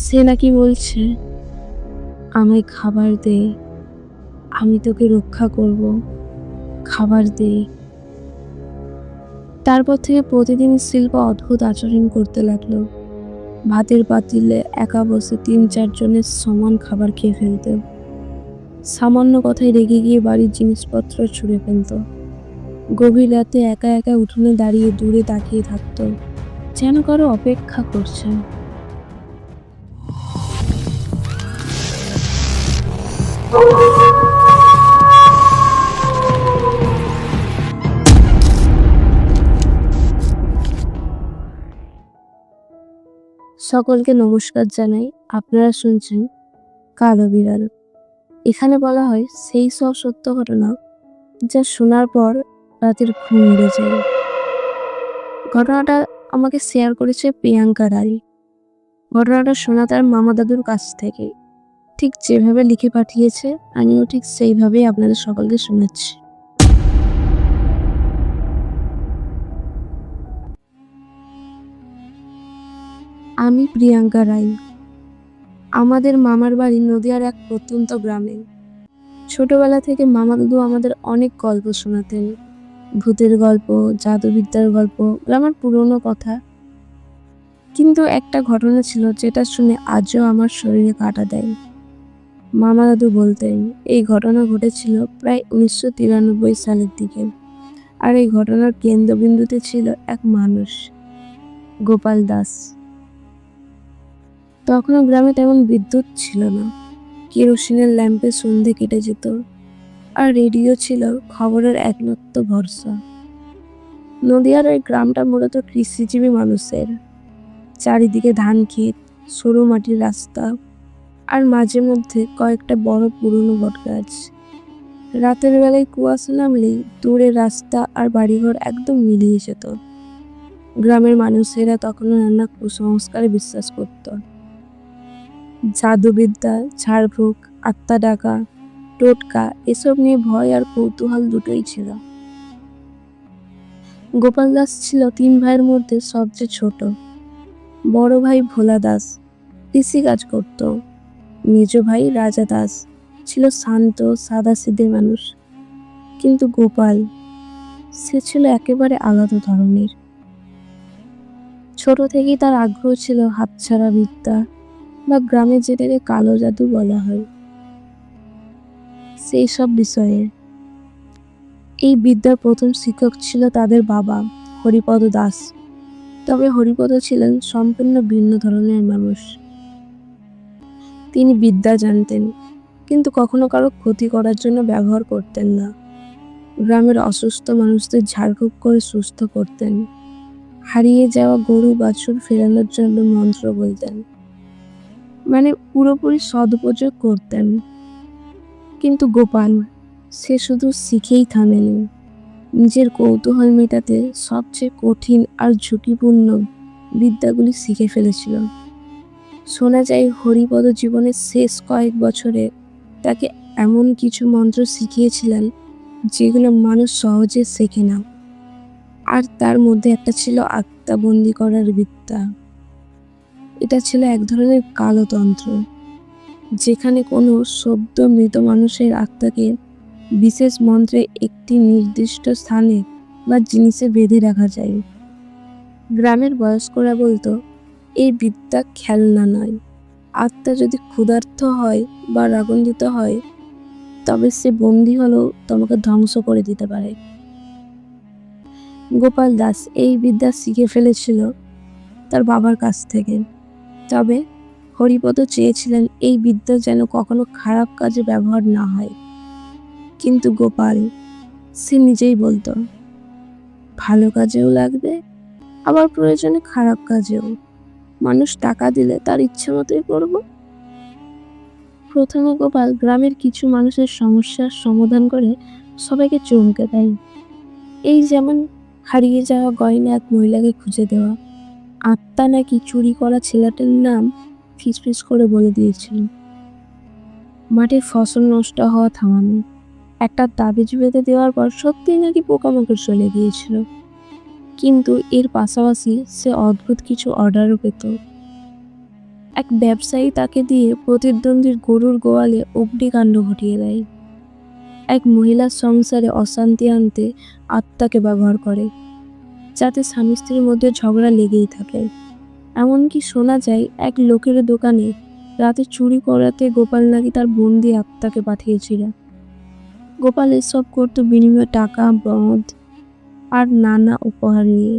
সে নাকি বলছে, আমায় খাবার দে, আমি তোকে রক্ষা করব, খাবার দে। তারপর থেকে প্রতিদিন শিল্পা অদ্ভুত আচরণ করতে লাগলো। ভাতের পাতিলে একা বসে ৩-৪ জনের সমান খাবার খেয়ে ফেলত। সামান্য কথায় রেগে গিয়ে বাড়ির জিনিসপত্র ছুঁড়ে ফেলত। গভীর রাতে একা একা উঠোনে দাঁড়িয়ে দূরে তাকিয়ে থাকত, যেন কারো অপেক্ষা করছে। সকলকে নমস্কার জানাই। আপনারা শুনছেন কালো বিড়াল। এখানে বলা হয় সেই সব সত্য ঘটনা যা শোনার পর রাতের ঘুম উড়ে যায়। ঘটনাটা আমাকে শেয়ার করেছে প্রিয়াঙ্কা রায়। ঘটনাটা শোনা তার মামা দাদুর কাছ থেকে। ঠিক যেভাবে লিখে পাঠিয়েছে আমিও ঠিক সেইভাবেই আপনাদের সকলকে শোনাচ্ছি। আমি প্রিয়াঙ্কা রায়। আমাদের মামার বাড়ি নদিয়ার এক প্রত্যন্ত গ্রামে। ছোটবেলা থেকে মামা দাদু আমাদের অনেক গল্প শোনাতেন। ভূতের গল্প, জাদুবিদ্যার গল্প, গ্রামের পুরনো কথা। কিন্তু একটা ঘটনা ছিল যেটা শুনে আজও আমার শরীরে কাঁটা দেয়। মামা দাদু বলতেন এই ঘটনা ঘটেছিল প্রায় 1993 সালের দিকে। আর এই ঘটনার কেন্দ্রবিন্দুতে ছিল এক মানুষ, গোপাল দাস। তখনও গ্রামে তেমন বিদ্যুৎ ছিল না। কেরোসিনের ল্যাম্পে সন্ধে কেটে যেত, আর রেডিও ছিল খবরের একমাত্র ভরসা। নদিয়ার ওই গ্রামটা মূলত কৃষিজীবী মানুষের। চারিদিকে ধান ক্ষেত, সরু মাটির রাস্তা, আর মাঝে মধ্যে কয়েকটা বড় পুরনো বটগাছ। রাতের বেলায় কুয়াশা নামলেই দূরের রাস্তা আর বাড়িঘর একদম মিলিয়ে যেত। গ্রামের মানুষেরা তখনও নানা কুসংস্কারে বিশ্বাস করত। জাদুবিদ্যা, ঝাড়ফুঁক, আত্মা ডাকা, টোটকা এসব নিয়ে ভয় আর কৌতূহল দুটোই ছিল। গোপাল দাস ছিল 3 ভাইয়ের মধ্যে সবচেয়ে ছোট। বড় ভাই ভোলা দাস কৃষিকাজ করত। মেজ ভাই রাজা দাস ছিল শান্ত সাদাসিধে মানুষ। কিন্তু গোপাল, সে ছিল একেবারে আলাদা ধরনের। ছোট থেকেই তার আগ্রহ ছিল হাতছাড়া বিদ্যা, বা গ্রামে যেটাকে কালো জাদু বলা হয়, সেই সব বিষয়ে। এই বিদ্যার প্রথম শিক্ষক ছিল তাদের বাবা হরিপদ দাস। তবে হরিপদ ছিলেন সম্পূর্ণ ভিন্ন ধরনের মানুষ। তিনি বিদ্যা জানতেন, কিন্তু কখনো কারো ক্ষতি করার জন্য ব্যবহার করতেন না। গ্রামের অসুস্থ মানুষদের ঝাড়ফুঁক করে সুস্থ করতেন। হারিয়ে যাওয়া গরু বাছুর ফেরানোর জন্য মন্ত্র বলতেন, মানে পুরোপুরি সদুপযোগ করতেন। কিন্তু গোপাল, সে শুধু শিখেই থামেনি, নিজের কৌতূহল মেটাতে সবচেয়ে কঠিন আর ঝুঁকিপূর্ণ বিদ্যাগুলি শিখে ফেলেছিল। শোনা যায় হরিপদ জীবনের শেষ কয়েক বছরে তাকে এমন কিছু মন্ত্র শিখিয়েছিলেন যেগুলো মানুষ সহজে শেখে না। আর তার মধ্যে একটা ছিল আত্মাবন্দি করার বিদ্যা। এটা ছিল এক ধরনের কালো তন্ত্র, যেখানে কোনো সদ্য মৃত মানুষের আত্মাকে বিশেষ মন্ত্রে একটি নির্দিষ্ট স্থানে বা জিনিসে বেঁধে রাখা যায়। গ্রামের বয়স্করা বলতো এই বিদ্যা খেলনা নয়। আত্মা যদি ক্ষুধার্ত হয় বা রাগান্বিত হয়, তবে সে বন্দী হলেও তোমাকে ধ্বংস করে দিতে পারে। গোপাল দাস এই বিদ্যা শিখে ফেলেছিল তার বাবার কাছ থেকে। তবে হরিপদ চেয়েছিলেন এই বিদ্যা যেন কখনো খারাপ কাজে ব্যবহার না হয়। কিন্তু গোপাল, সে নিজেই বলতো ভালো কাজেও লাগবে, আবার প্রয়োজনে খারাপ কাজেও। মানুষ টাকা দিলে তার ইচ্ছে মতোই করবো। প্রথমে গোপাল গ্রামের কিছু মানুষের সমস্যার সমাধান করে সবাইকে চমকে দেয়। এই যেমন হারিয়ে যাওয়া গয়না এক মহিলাকে খুঁজে দেওয়া। আত্মা নাকি চুরি করা ছেলেটার নাম ফিসফিস করে বলে দিয়েছিল। মাঠে ফসল নষ্ট হওয়া থামানো। একটা তাবিজ বেঁধে দেওয়ার পর সত্যিই নাকি পোকামাকড় চলে গিয়েছিল। কিন্তু এর পাশাপাশি সে অদ্ভুত কিছু অর্ডারও পেত। এক ব্যবসায়ী তাকে দিয়ে প্রতিদ্বন্দ্বীর গরুর গোয়ালে অগ্নিকাণ্ড ঘটিয়ে দেয়। এক মহিলার সংসারে অশান্তি আনতে আত্মাকে ব্যবহার করে, যাতে স্বামী স্ত্রীর মধ্যে ঝগড়া লেগেই থাকে। এমনকি শোনা যায় এক লোকের দোকানে রাতে চুরি করাতে গোপাল নাকি তার বন্দি আত্মাকে পাঠিয়েছিল। গোপাল এসব করত বিনিময়ে টাকা, মদ আর নানা উপহার নিয়ে।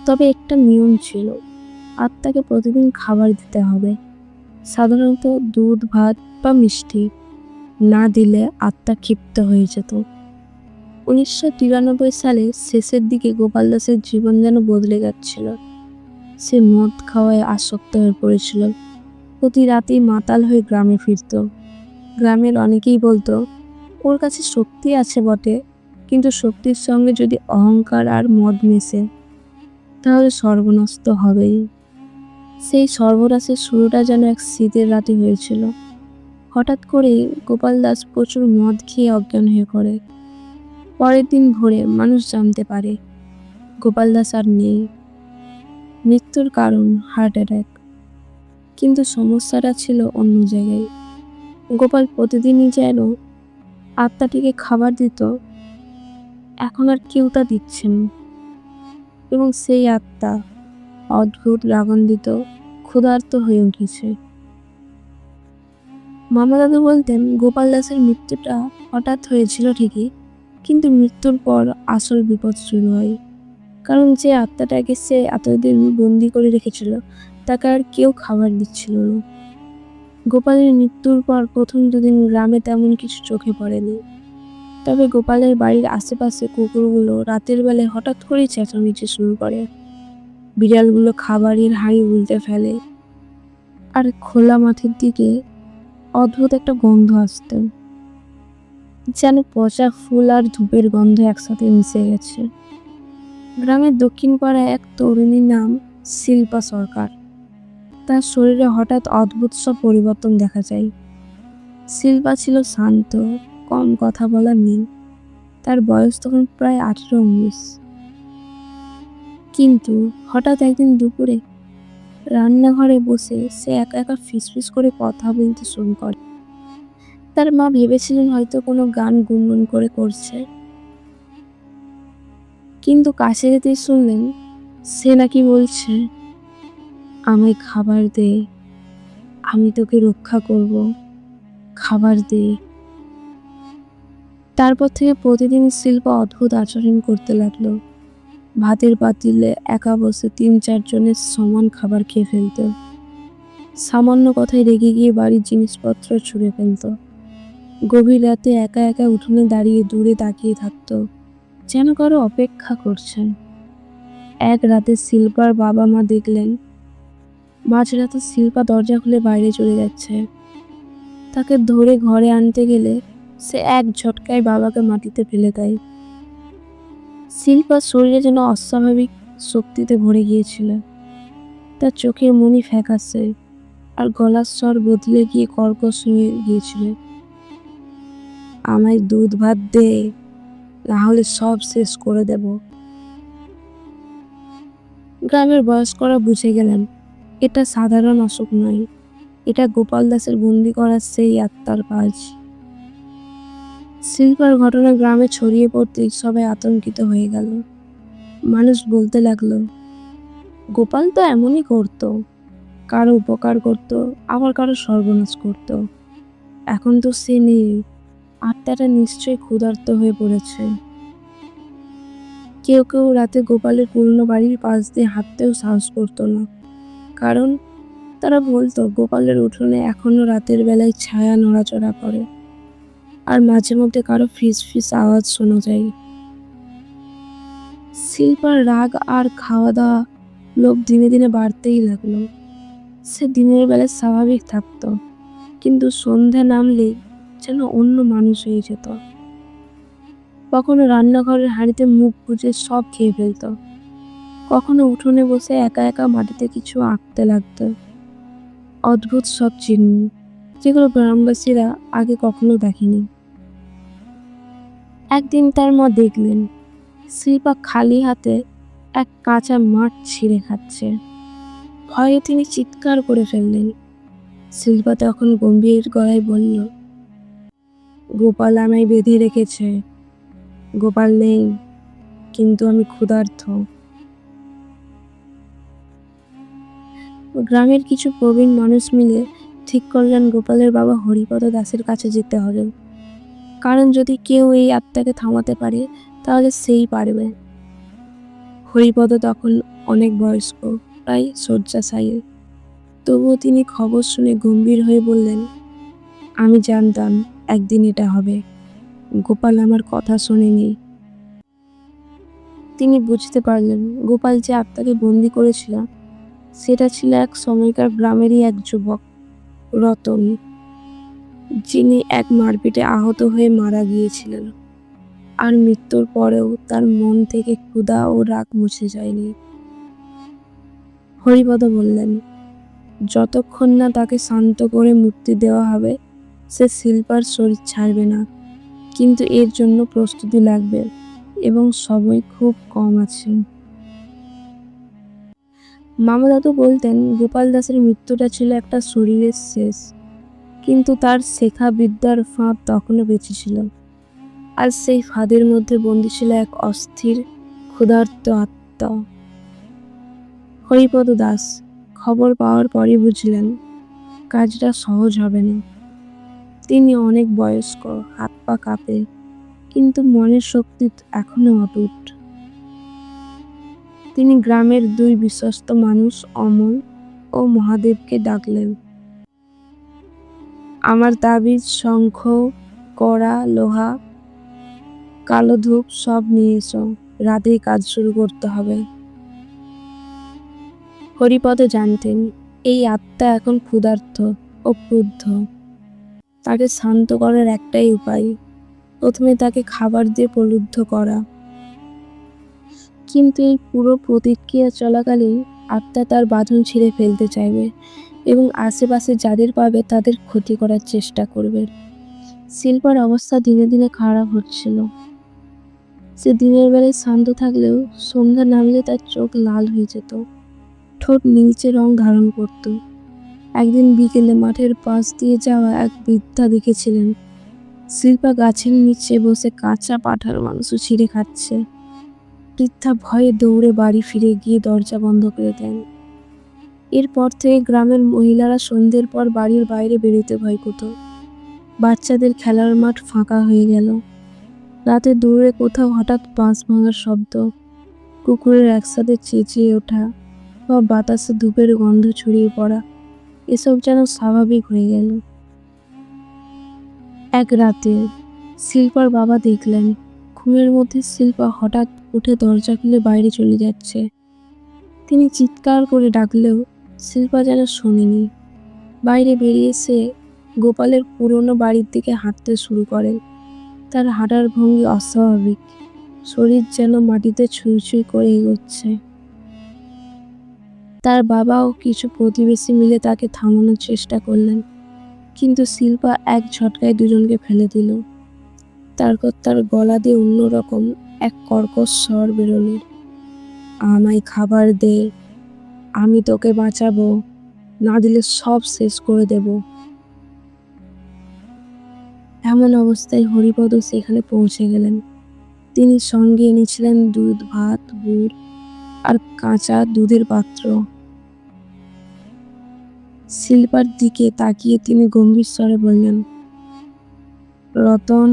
তবে একটা নিয়ম ছিল, আত্মাকে প্রতিদিন খাবার দিতে হবে, সাধারণত দুধ, ভাত বা মিষ্টি। না দিলে আত্মা ক্ষিপ্ত হয়ে যেত। 1993 সালে শেষের দিকে গোপাল দাসের জীবন যেন বদলে যাচ্ছিল। সে মদ খাওয়ায় আসক্ত হয়ে পড়েছিল। প্রতি রাতেই মাতাল হয়ে গ্রামে ফিরত। গ্রামের অনেকেই বলতো, ওর কাছে শক্তি আছে বটে, কিন্তু শক্তির সঙ্গে যদি অহংকার আর মদ মেশে তাহলে সর্বনাশ তো হবেই। সেই সর্বনাশের শুরুটা যেন এক শীতের রাতে হয়েছিল। হঠাৎ করে গোপাল দাস প্রচুর মদ খেয়ে অজ্ঞান হয়ে পড়ে। পরের দিন ভোরে মানুষ জানতে পারে গোপাল দাস আর নেই। মৃত্যুর কারণ হার্ট অ্যাটাক। কিন্তু সমস্যাটা ছিল অন্য জায়গায়। গোপাল প্রতিদিনই যেন আত্মাটিকে খাবার দিত, এখন আর কেউ তা দিচ্ছে না। এবং সেই আত্মা অদ্ভুত, রাগান্বিত, ক্ষুধার্ত হয়ে উঠেছে। মামা দাদু বলতেন, গোপাল দাসের মৃত্যুটা হঠাৎ হয়েছিল ঠিকই, কিন্তু মৃত্যুর পর আসল বিপদ শুরু হয়। কারণ যে আত্মাটাকে সে এতদিন বন্দি করে রেখেছিল তাকে আর কেউ খাবার দিচ্ছিল না। গোপালের মৃত্যুর পর প্রথম দুদিন গ্রামে তেমন কিছু চোখে পড়েনি। তবে গোপালের বাড়ির আশেপাশে কুকুরগুলো রাতের বেলায় হঠাৎ করেই চেঁচামেচি শুরু করে। বিড়ালগুলো খাবারের হাঁড়ি উল্টে ফেলে। আর খোলা মাঠের দিকে অদ্ভুত একটা গন্ধ আসত, যেন পচা ফুল আর ধূপের গন্ধ একসাথে মিশে গেছে। গ্রামের দক্ষিণ পাড়ায় এক তরুণীর নাম শিল্পা সরকার। তার শরীরে হঠাৎ অদ্ভুত সব পরিবর্তন দেখা যায়। শিল্পা ছিল শান্ত, কম কথা বলা মেয়ে। তার বয়স তখন প্রায় 18-19। কিন্তু হঠাৎ একদিন দুপুরে রান্নাঘরে বসে সে একা একা ফিসফিস করে কথা বলতে শুরু করে। তার মা ভেবেছিলেন হয়তো কোনো গান গুনগুন করে করছে, কিন্তু কাছে যেতেই শুনলেন সে নাকি বলছে, আমায় খাবার দে, আমি তোকে রক্ষা করব, খাবার দে। তারপর থেকে প্রতিদিন শিল্পা অদ্ভুত আচরণ করতে লাগলো। ভাতের পাতিলে একা বসে 3-4 জনের সমান খাবার খেয়ে ফেলত। সামান্য কথায় রেগে গিয়ে বাড়ির জিনিসপত্র ছুঁড়ে ফেলত। গভীর রাতে একা একা উঠোনে দাঁড়িয়ে দূরে তাকিয়ে থাকতো, যেন কারো অপেক্ষা করছেন। এক রাতে শিল্পার বাবা মা দেখলেন মাঝরাতে শিল্পা দরজা খুলে বাইরে চলে যাচ্ছে। তাকে ধরে ঘরে আনতে গেলে সে এক ঝটকায় বাবাকে মাটিতে ফেলে দেয়। শিল্পার শরীরে যেন অস্বাভাবিক শক্তিতে ভরে গিয়েছিল। তার চোখের মনি ফ্যাকাশে আর গলার স্বর বদলে গিয়ে কর্কশ হয়ে গিয়েছিল। আমায় দুধ ভাত দে, না হলে সব শেষ করে দেব। গ্রামের বয়স্করা বুঝে গেলেন এটা সাধারণ অসুখ নয়, এটা গোপাল দাসের বন্দি করার সেই আত্মার কাজ। শিল্পার ঘটনা গ্রামে ছড়িয়ে পড়তেই সবাই আতঙ্কিত হয়ে গেল। মানুষ বলতে লাগলো, গোপাল তো এমনই করত, কারো উপকার করত, আবার কারো সর্বনাশ করত। এখন তো সে নেই, আত্মাটা নিশ্চয়ই ক্ষুধার্ত হয়ে পড়েছে। কেউ কেউ রাতে গোপালের পুরনো বাড়ির পাশ দিয়ে হাঁটতেও সাহস করতো না, কারণ তারা বলতো গোপালের উঠোনে এখনো রাতের বেলায় ছায়া নড়াচড়া করে, আর মাঝে মধ্যে কারো ফিস ফিস আওয়াজ শোনা যায়। শিল্পার রাগ আর খাওয়া দাওয়া লোভ দিনে দিনে বাড়তেই লাগলো। সে দিনের বেলায় স্বাভাবিক থাকতো, কিন্তু সন্ধ্যা নামলেই যেন অন্য মানুষ হয়ে যেত। কখনো রান্নাঘরের হাঁড়িতে মুখ গুজে সব খেয়ে ফেলত, কখনো উঠোনে বসে একা একা মাটিতে কিছু আঁকতে লাগতো। অদ্ভুত সব চিহ্ন, যেগুলো গ্রামবাসীরা আগে কখনো দেখেনি। একদিন তার মা দেখলেন শিল্পা খালি হাতে এক কাঁচা মাঠ ছিঁড়ে খাচ্ছে। ভয়ে তিনি চিৎকার করে ফেললেন। শিল্পা তখন গম্ভীর গলায় বলল, গোপাল আমায় বেঁধে রেখেছে। গোপাল নেই, কিন্তু আমি ক্ষুধার্ত। গ্রামের কিছু প্রবীণ মানুষ মিলে ঠিক করলেন গোপালের বাবা হরিপদ দাসের কাছে যেতে হবে, কারণ যদি কেউ এই আত্মাকে থামাতে পারে তাহলে সেই পারবে। হরিপদ তখন অনেক বয়স্ক, প্রায় শয্যাশায়ী। তবুও তিনি খবর শুনে গম্ভীর হয়ে বললেন, আমি জানতাম একদিন এটা হবে। গোপাল আমার কথা শোনেনি। তিনি বুঝতে পারলেন গোপাল যে আত্মাকে বন্দি করেছিল সেটা ছিল এক সময়কার গ্রামেরই এক যুবক, রতন, যিনি এক মারপিটে আহত হয়ে মারা গিয়েছিলেন। আর মৃত্যুর পরেও তার মন থেকে ক্ষুধা ও রাগ মুছে যায়নি। হরিপদ বললেন, যতক্ষণ না তাকে শান্ত করে মুক্তি দেওয়া হবে সে শিল্পার শরীর ছাড়বে না, কিন্তু এর জন্য প্রস্তুতি লাগবে এবং সময় খুব কম আছে। মামা দাদু বলতেন গোপাল দাসের মৃত্যুটা ছিল একটা শরীরের শেষ, কিন্তু তার শেখা বিদ্যার ফাঁদ তখনও বেঁচে ছিল। আর সেই ফাঁদের মধ্যে বন্দী ছিল এক অস্থির ক্ষুধার্ত আত্মা। হরিপদ দাস খবর পাওয়ার পরই বুঝলেন কাজটা সহজ হবে না। তিনি অনেক বয়স্ক, হাত পা কাঁপে, কিন্তু মনের শক্তি এখনো অটুট। তিনি গ্রামের দুই বিশ্বস্ত মানুষ অমল ও মহাদেবকে ডাকলেন। আমার তাবিজ, শঙ্খ, কড়া, লোহা, কালো ধূপ সব নিয়ে এসো, রাতেই কাজ শুরু করতে হবে। হরিপদ জানতেন এই আত্মা এখন ক্ষুধার্ত ও ক্রুদ্ধ। তাকে শান্ত করার একটাই উপায়, প্রথমে তাকে খাবার দিয়ে প্রলুব্ধ করা। কিন্তু এই পুরো প্রতিক্রিয়া চলাকালীন আত্মা তার বাঁধন ছিঁড়ে ফেলতে চাইবে এবং আশেপাশে যাদের পাবে তাদের ক্ষতি করার চেষ্টা করবে। শিল্পার অবস্থা দিনে দিনে খারাপ হচ্ছিল। সে দিনের বেলায় শান্ত থাকলেও সন্ধ্যা নামলে তার চোখ লাল হয়ে যেত, ঠোঁট নীলচে রং ধারণ করত। একদিন বিকেলে মাঠের পাশ দিয়ে যাওয়া এক বৃদ্ধা দেখেছিলেন শিল্পা গাছের নিচে বসে কাঁচা পাঁঠার মাংস ছিঁড়ে খাচ্ছে। বৃদ্ধা ভয়ে দৌড়ে বাড়ি ফিরে গিয়ে দরজা বন্ধ করে দেন। এরপর থেকে গ্রামের মহিলারা সন্ধ্যের পর বাড়ির বাইরে বেরোতে ভয় পেত। বাচ্চাদের খেলার মাঠ ফাঁকা হয়ে গেল। রাতে দূরে কোথাও হঠাৎ বাঁশ ভাঙার শব্দ, কুকুরের একসাথে চেঁচিয়ে ওঠা বা বাতাসে ধূপের গন্ধ ছড়িয়ে পড়া, এসব যেন স্বাভাবিক হয়ে গেল। এক রাতে শিল্পার বাবা দেখলেন ঘুমের মধ্যে শিল্পা হঠাৎ উঠে দরজা খুলে বাইরে চলে যাচ্ছে। তিনি চিৎকার করে ডাকলেও শিল্পা যেন শোনেনি। বাইরে বেরিয়ে এসে গোপালের পুরনো বাড়ির দিকে হাঁটতে শুরু করেন। তার হাঁটার ভঙ্গি অস্বাভাবিক, শরীর যেন মাটিতে ছুঁই ছুঁই করে এগোচ্ছে। তার বাবা ও কিছু প্রতিবেশী মিলে তাকে থামানোর চেষ্টা করলেন, কিন্তু শিল্পা এক ঝটকায় দুজনকে ফেলে দিল। তারপর তার গলা দিয়ে অন্যরকম এক কর্কশ স্বর বেরোল, আমায় খাবার দে, আমি তোকে বাঁচাবো, না দিলে সব শেষ করে দেব। এমন অবস্থায় হরিপদ সেখানে পৌঁছে গেলেন। তিনি সঙ্গে এনেছিলেন দুধ, ভাত, গুড় আর কাঁচা দুধের পাত্র। শিল্পার দিকে তাকিয়ে তিনি গম্ভীর স্বরে বললেন, রতন,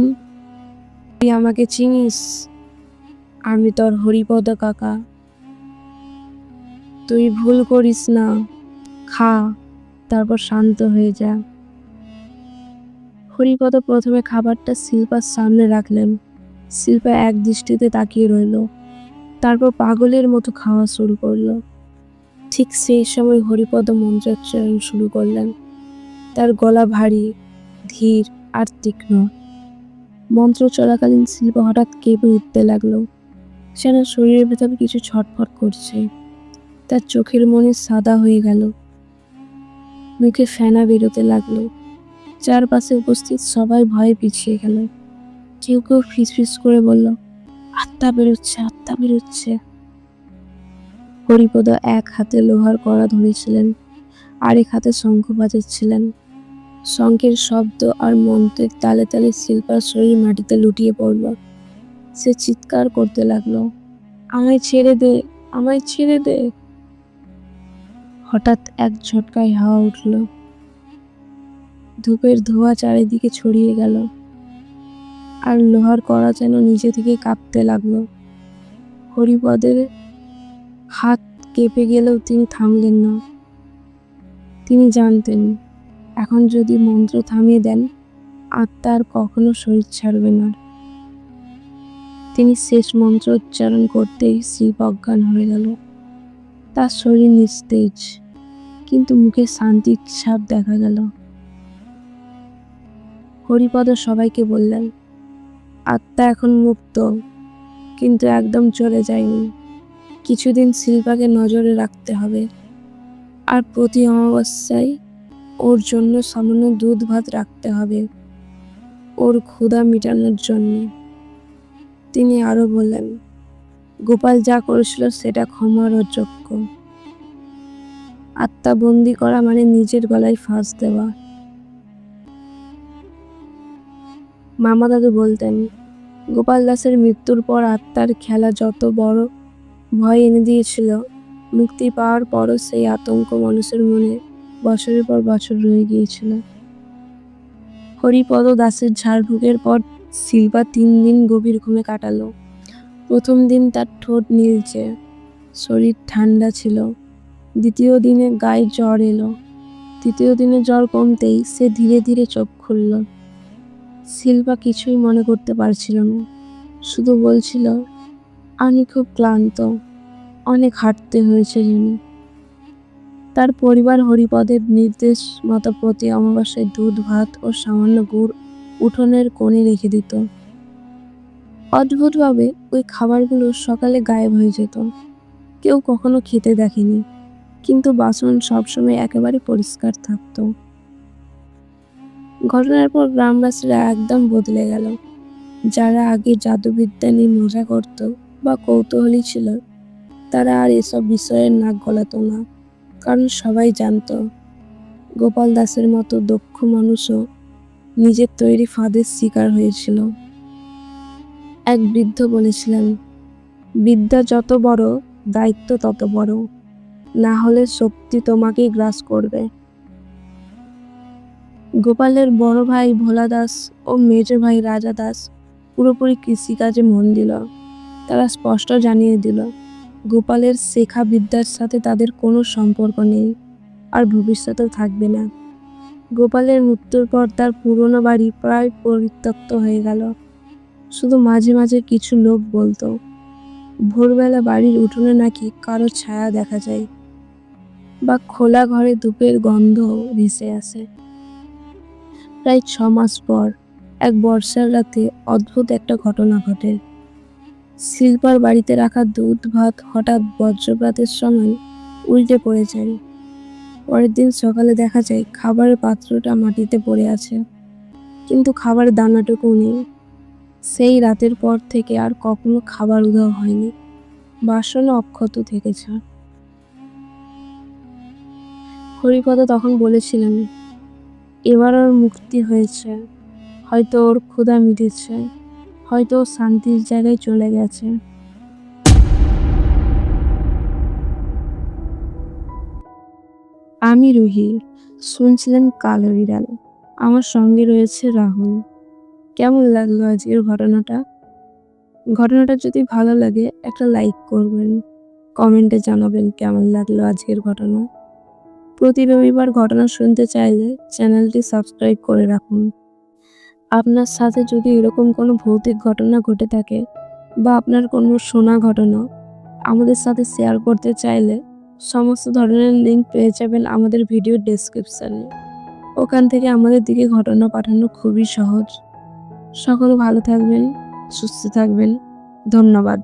তুই আমাকে চিনিস? আমি তোর হরিপদ কাকা। তুই ভুল করিস না, খা, তারপর শান্ত হয়ে যা। হরিপদ প্রথমে খাবারটা শিল্পার সামনে রাখলেন। শিল্পা এক দৃষ্টিতে তাকিয়ে রইল, তারপর পাগলের মতো খাওয়া শুরু করলো। ঠিক সেই সময় হরিপদ মন্ত্রোচ্চারণ শুরু করলেন। তার গলা ভারী, ধীর আর তীক্ষ্ণ। মন্ত্র চলাকালীন শিল্পা হঠাৎ কেঁপে উঠতে লাগলো, যেন শরীরের ভেতরে কিছু ছটফট করছে। তার চোখের মনি সাদা হয়ে গেল, মুখে ফেনা বেরোতে লাগলো। চারপাশে উপস্থিত সবাই ভয়ে পিছিয়ে গেল। কেউ কেউ ফিসফিস করে বলল, আত্মা বেরোচ্ছে, আত্মা বেরোচ্ছে। হরিপদ এক হাতে লোহার কড়া ধরেছিলেন, আরেক হাতে শঙ্খ বাজাচ্ছিলেন। শঙ্খের শব্দ আর মন্ত্রের তালে তালে শিল্পার শরীর মাটিতে লুটিয়ে পড়ল। সে চিৎকার করতে লাগলো, আমায় ছেড়ে দে, আমায় ছেড়ে দে। হঠাৎ এক ঝটকায় হাওয়া উঠল, ধূপের ধোঁয়া চারিদিকে ছড়িয়ে গেল, আর লোহার কড়া যেন নিজে থেকে কাঁপতে লাগলো। হরিপদের হাত কেঁপে গেলেও তিনি থামলেন না। তিনি জানতেন, এখন যদি মন্ত্র থামিয়ে দেন, আত্মা আর কখনো শরীর ছাড়বে না। তিনি শেষ মন্ত্র উচ্চারণ করতেই শিব অজ্ঞান হয়ে গেল। তার শরীর নিস্তেজ, কিন্তু মুখে শান্তির ছাপ দেখা গেল। হরিপদ সবাইকে বললেন, আত্মা এখন মুক্ত, কিন্তু একদম চলে যায়নি। কিছুদিন শিল্পাকে নজরে রাখতে হবে, আর প্রতি অমাবস্যায় ওর জন্য সামান্য দুধ ভাত রাখতে হবে, ওর ক্ষুধা মেটানোর জন্য। তিনি আরো বললেন, গোপাল যা করেছিল সেটা ক্ষমার অযোগ্য। আত্মা বন্দি করা মানে নিজের গলায় ফাঁস দেওয়া। মামা দাদু বলতেন, গোপাল দাসের মৃত্যুর পর আত্মার খেলা যত বড় ভয় এনে দিয়েছিল, মুক্তি পাওয়ার পরও সেই আতঙ্ক মানুষের মনে বছরের পর বছর রয়ে গিয়েছিল। হরিপদ দাসের ঝাড়ফুঁকের পর শিল্পা 3 দিন গভীর ঘুমে কাটালো। প্রথম দিন তার ঠোঁট নীলচে, শরীর ঠান্ডা ছিল। দ্বিতীয় দিনে গায়ে জ্বর এলো। তৃতীয় দিনে জ্বর কমতেই সে ধীরে ধীরে চোখ খুলল। শিল্পা কিছুই মনে করতে পারছিল না, শুধু বলছিল, আমি খুব ক্লান্ত, অনেক হাঁটতে হয়েছে জানি। তার পরিবার হরিপদের নির্দেশ মতো প্রতি অমাবস্যায় দুধ ভাত ও সামান্য গুড় উঠোনের কোণে রেখে দিত। অদ্ভুতভাবে ওই খাবারগুলো সকালে গায়েব হয়ে যেত। কেউ কখনো খেতে দেখেনি, কিন্তু বাসন সবসময় একেবারে পরিষ্কার থাকতো। ঘটনার পর গ্রামবাসীরা একদম বদলে গেল। যারা আগে জাদুবিদ্যা নিয়ে মজা করত বা কৌতূহলী ছিল, তারা আর এসব বিষয়ে নাক গলাতো না, কারণ সবাই জানতো গোপাল দাসের মতো দক্ষ মানুষও নিজের তৈরি ফাঁদের শিকার হয়েছিল। এক বৃদ্ধ বলেছিলেন, বিদ্যা যত বড়, দায়িত্ব তত বড়, না হলে শক্তি তোমাকেই গ্রাস করবে। গোপালের বড় ভাই ভোলা দাস ও মেজ ভাই রাজা দাস পুরোপুরি কৃষিকাজে মন দিল। তারা স্পষ্ট জানিয়ে দিল, গোপালের শেখা বিদ্যার সাথে তাদের কোনো সম্পর্ক নেই, আর ভবিষ্যতেও থাকবে না। গোপালের মৃত্যুর পর তার পুরনো বাড়ি প্রায় পরিত্যক্ত হয়ে গেল। শুধু মাঝে মাঝে কিছু লোক বলতো, ভোরবেলা বাড়ির উঠোনে নাকি কারো ছায়া দেখা যায়, বা খোলা ঘরে ধূপের গন্ধ ভেসে আসে। প্রায় 6 মাস পর এক বর্ষার রাতে অদ্ভুত একটা ঘটনা ঘটে। শিল্পার বাড়িতে রাখা দুধ ভাত হঠাৎ বজ্রপাতের সময় উল্টে পড়ে যায়। পরের দিন সকালে দেখা যায় খাবারের পাত্রটা মাটিতে পড়ে আছে, কিন্তু খাবারের দানাটুকু নেই। সেই রাতের পর থেকে আর কখনো খাবার উধাও হয়নি, বাসনও অক্ষত থেকেছে। হরিপদ তখন বলেছিলেন, এবার ওর মুক্তি হয়েছে, হয়তো ওর ক্ষুধা মিটেছে, হয়তো ও শান্তির জায়গায় চলে গেছে। আমি রুহি, শুনছিলেন কালো বিড়াল। আমার সঙ্গে রয়েছে রাহুল। কেমন লাগলো আজকের ঘটনাটা? ঘটনাটা যদি ভালো লাগে একটা লাইক করবেন, কমেন্টে জানাবেন কেমন লাগলো আজকের ঘটনা। প্রতি রবিবার ঘটনা শুনতে চাইলে চ্যানেলটি সাবস্ক্রাইব করে রাখুন। আপনার সাথে যদি এরকম কোনো ভৌতিক ঘটনা ঘটে থাকে, বা আপনার কোনো শোনা ঘটনা আমাদের সাথে শেয়ার করতে চাইলে, সমস্ত ধরনের লিঙ্ক পেয়ে যাবেন আমাদের ভিডিও ডেসক্রিপশানে। ওখান থেকে আমাদের দিকে ঘটনা পাঠানো খুবই সহজ। সকলে ভালো থাকবেন, সুস্থ থাকবেন। ধন্যবাদ।